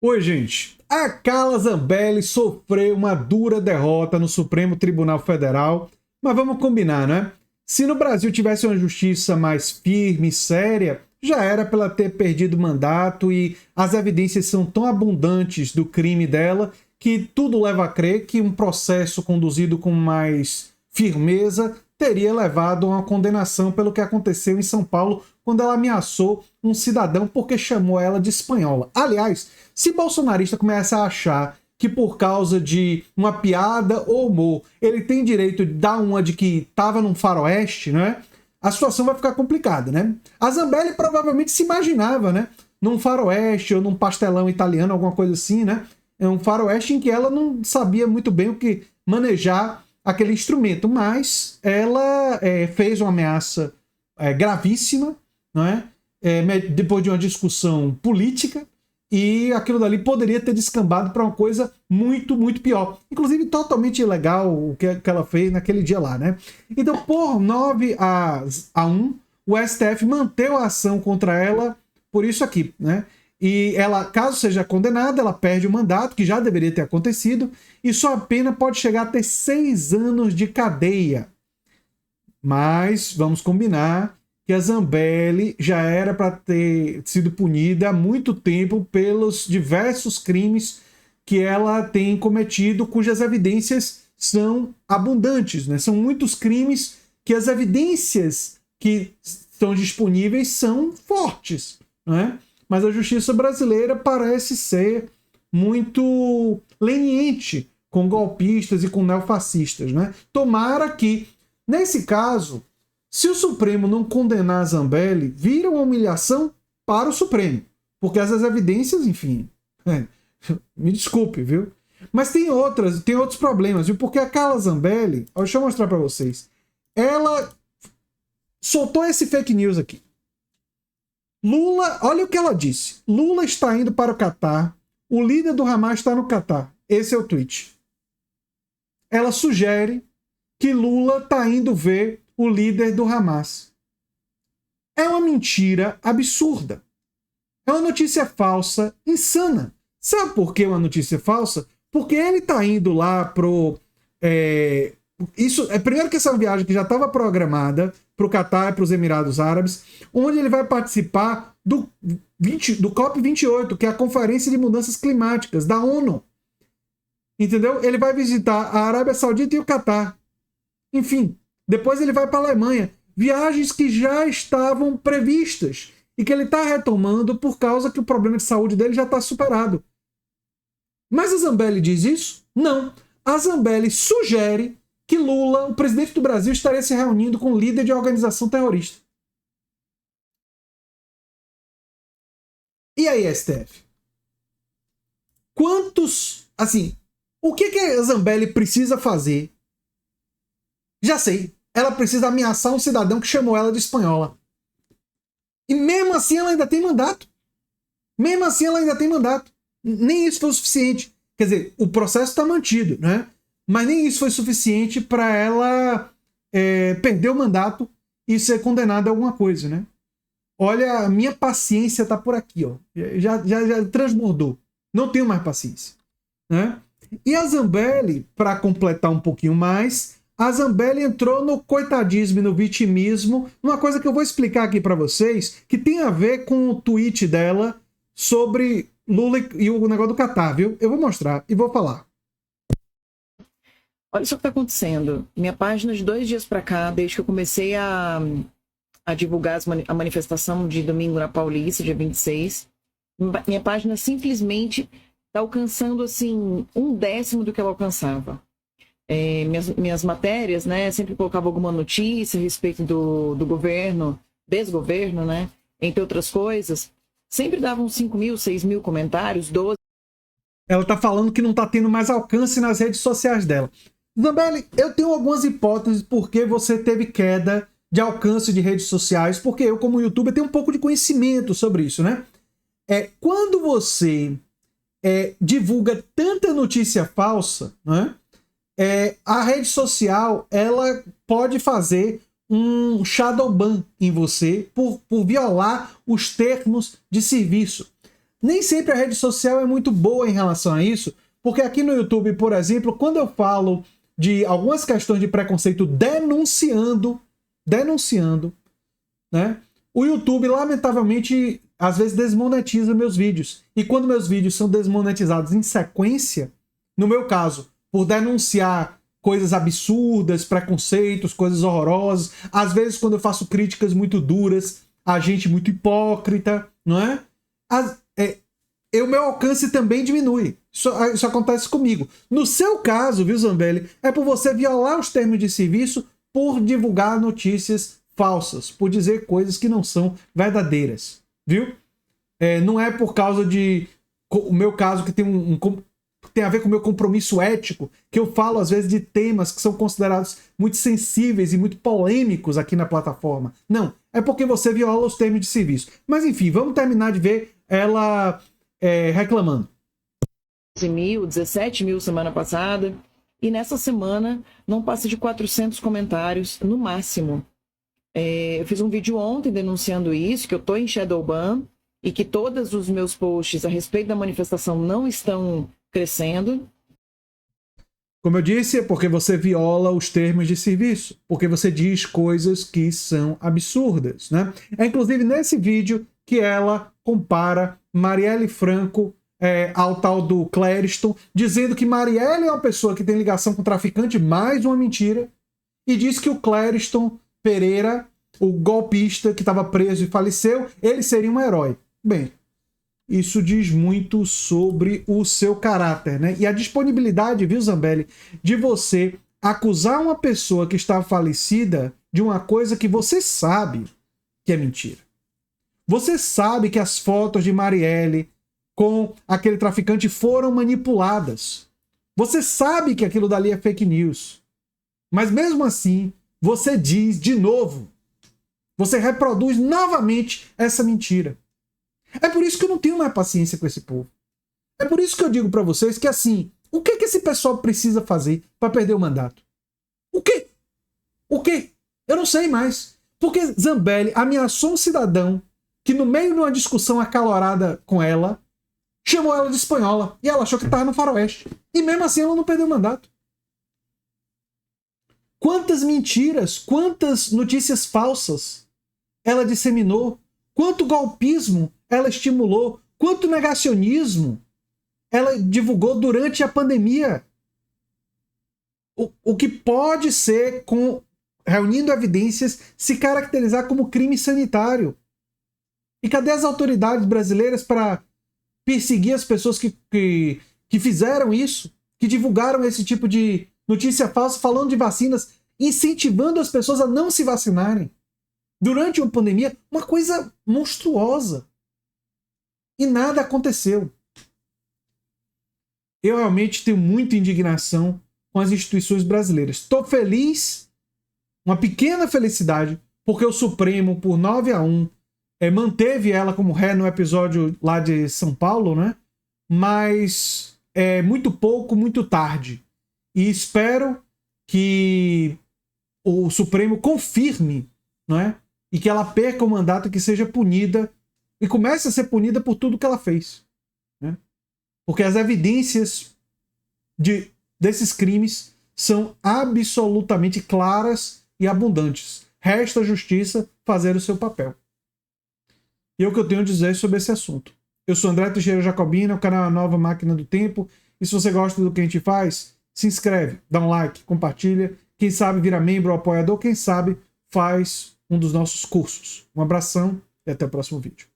Oi, gente. A Carla Zambelli sofreu uma dura derrota no Supremo Tribunal Federal, mas vamos combinar, né? Se no Brasil tivesse uma justiça mais firme e séria, já era para ela ter perdido o mandato e as evidências são tão abundantes do crime dela que tudo leva a crer que um processo conduzido com mais firmeza teria levado a uma condenação pelo que aconteceu em São Paulo quando ela ameaçou um cidadão porque chamou ela de espanhola. Aliás, se bolsonarista começa a achar que por causa de uma piada ou humor ele tem direito de dar uma de que estava num faroeste, né? A situação vai ficar complicada, né? A Zambelli provavelmente se imaginava, né? Num faroeste ou num pastelão italiano, alguma coisa assim, né? É um faroeste em que ela não sabia muito bem o que manejar aquele instrumento, mas ela fez uma ameaça gravíssima, não é? Depois de uma discussão política, e aquilo dali poderia ter descambado para uma coisa muito, muito pior. Inclusive, totalmente ilegal o que ela fez naquele dia lá, né? Então, por 9-1, o STF manteve a ação contra ela por isso aqui, né? E ela, caso seja condenada, ela perde o mandato, que já deveria ter acontecido, e sua pena pode chegar a ter 6 anos de cadeia. Mas, vamos combinar que a Zambelli já era para ter sido punida há muito tempo pelos diversos crimes que ela tem cometido, cujas evidências são abundantes, né? São muitos crimes que as evidências que estão disponíveis são fortes, né? Mas a justiça brasileira parece ser muito leniente com golpistas e com neofascistas, né? Tomara que, nesse caso, se o Supremo não condenar a Zambelli, vira uma humilhação para o Supremo. Porque essas evidências, enfim... me desculpe, viu? Mas tem outros problemas, viu? Porque a Carla Zambelli... Deixa eu mostrar para vocês. Ela soltou esse fake news aqui. Lula... Olha o que ela disse. Lula está indo para o Catar. O líder do Hamas está no Catar. Esse é o tweet. Ela sugere que Lula está indo ver o líder do Hamas. É uma mentira absurda. É uma notícia falsa, insana. Sabe por que é uma notícia falsa? Porque ele está indo lá pro... primeiro que essa viagem que já estava programada para o Catar e para os Emirados Árabes, onde ele vai participar do COP28, que é a Conferência de Mudanças Climáticas da ONU. Entendeu? Ele vai visitar a Arábia Saudita e o Catar. Enfim, depois ele vai para a Alemanha. Viagens que já estavam previstas e que ele está retomando por causa que o problema de saúde dele já está superado. Mas a Zambelli diz isso? Não. A Zambelli sugere que Lula, o presidente do Brasil, estaria se reunindo com o líder de organização terrorista. E aí, STF? O que a Zambelli precisa fazer? Já sei. Ela precisa ameaçar um cidadão que chamou ela de espanhola. E mesmo assim ela ainda tem mandato. Nem isso foi o suficiente. Quer dizer, o processo está mantido, né? Mas nem isso foi suficiente para ela perder o mandato e ser condenada a alguma coisa, né? Olha, a minha paciência está por aqui, ó. Já transbordou. Não tenho mais paciência, né? E a Zambelli, para completar um pouquinho mais, a Zambelli entrou no coitadismo e no vitimismo, uma coisa que eu vou explicar aqui para vocês, que tem a ver com o tweet dela sobre Lula e o negócio do Catar, viu? Eu vou mostrar e vou falar. Olha só o que está acontecendo. Minha página de 2 dias para cá, desde que eu comecei a divulgar a manifestação de domingo na Paulista, dia 26, minha página simplesmente está alcançando, assim, 1/10 do que ela alcançava. Minhas matérias, né, sempre colocava alguma notícia a respeito do governo, desgoverno, né, entre outras coisas, sempre davam 5.000, 6.000 comentários, 12. Ela tá falando que não tá tendo mais alcance nas redes sociais dela. Zambelli, eu tenho algumas hipóteses por que você teve queda de alcance de redes sociais, porque eu, como youtuber, tenho um pouco de conhecimento sobre isso, né? Quando você divulga tanta notícia falsa, né? A rede social ela pode fazer um shadow ban em você por violar os termos de serviço. Nem sempre a rede social é muito boa em relação a isso, porque aqui no YouTube, por exemplo, quando eu falo de algumas questões de preconceito denunciando, né? O YouTube, lamentavelmente, às vezes desmonetiza meus vídeos. E quando meus vídeos são desmonetizados em sequência, no meu caso, por denunciar coisas absurdas, preconceitos, coisas horrorosas, às vezes quando eu faço críticas muito duras, a gente muito hipócrita, não é? O meu alcance também diminui. Isso acontece comigo. No seu caso, viu, Zambelli, é por você violar os termos de serviço por divulgar notícias falsas, por dizer coisas que não são verdadeiras, viu? Não é por causa de o meu caso que tem a ver com o meu compromisso ético, que eu falo às vezes de temas que são considerados muito sensíveis e muito polêmicos aqui na plataforma. Não, é porque você viola os termos de serviço. Mas enfim, vamos terminar de ver ela reclamando. 17 mil semana passada, e nessa semana não passa de 400 comentários no máximo. Eu fiz um vídeo ontem denunciando isso, que eu tô em Shadowban e que todos os meus posts a respeito da manifestação não estão crescendo. Como eu disse, é porque você viola os termos de serviço, porque você diz coisas que são absurdas, né? É inclusive nesse vídeo que ela compara Marielle Franco ao tal do Clériston, dizendo que Marielle é uma pessoa que tem ligação com o traficante, mais uma mentira, e diz que o Clériston Pereira, o golpista que estava preso e faleceu, ele seria um herói. Bem, isso diz muito sobre o seu caráter, né? E a disponibilidade, viu, Zambelli, de você acusar uma pessoa que está falecida de uma coisa que você sabe que é mentira. Você sabe que as fotos de Marielle com aquele traficante foram manipuladas. Você sabe que aquilo dali é fake news. Mas mesmo assim, você diz de novo. Você reproduz novamente essa mentira. É por isso que eu não tenho mais paciência com esse povo. É por isso que eu digo para vocês que assim, o que esse pessoal precisa fazer para perder o mandato? O quê? O quê? Eu não sei mais. Porque Zambelli ameaçou um cidadão que no meio de uma discussão acalorada com ela, chamou ela de espanhola e ela achou que estava no faroeste. E mesmo assim ela não perdeu o mandato. Quantas mentiras, quantas notícias falsas ela disseminou, quanto golpismo ela estimulou, quanto negacionismo ela divulgou durante a pandemia. O que pode ser, reunindo evidências, se caracterizar como crime sanitário. E cadê as autoridades brasileiras para perseguir as pessoas que fizeram isso, que divulgaram esse tipo de notícia falsa, falando de vacinas, incentivando as pessoas a não se vacinarem? Durante uma pandemia, uma coisa monstruosa. E nada aconteceu. Eu realmente tenho muita indignação com as instituições brasileiras. Estou feliz, uma pequena felicidade, porque o Supremo, por 9-1, manteve ela como ré no episódio lá de São Paulo, né? Mas é muito pouco, muito tarde. E espero que o Supremo confirme, não é? E que ela perca o mandato, que seja punida e comece a ser punida por tudo que ela fez, né? Porque as evidências desses crimes são absolutamente claras e abundantes. Resta a justiça fazer o seu papel. E é o que eu tenho a dizer sobre esse assunto. Eu sou André Teixeira Jacobina, o canal Nova Máquina do Tempo. E se você gosta do que a gente faz, se inscreve, dá um like, compartilha. Quem sabe vira membro ou apoiador, quem sabe faz um dos nossos cursos. Um abração e até o próximo vídeo.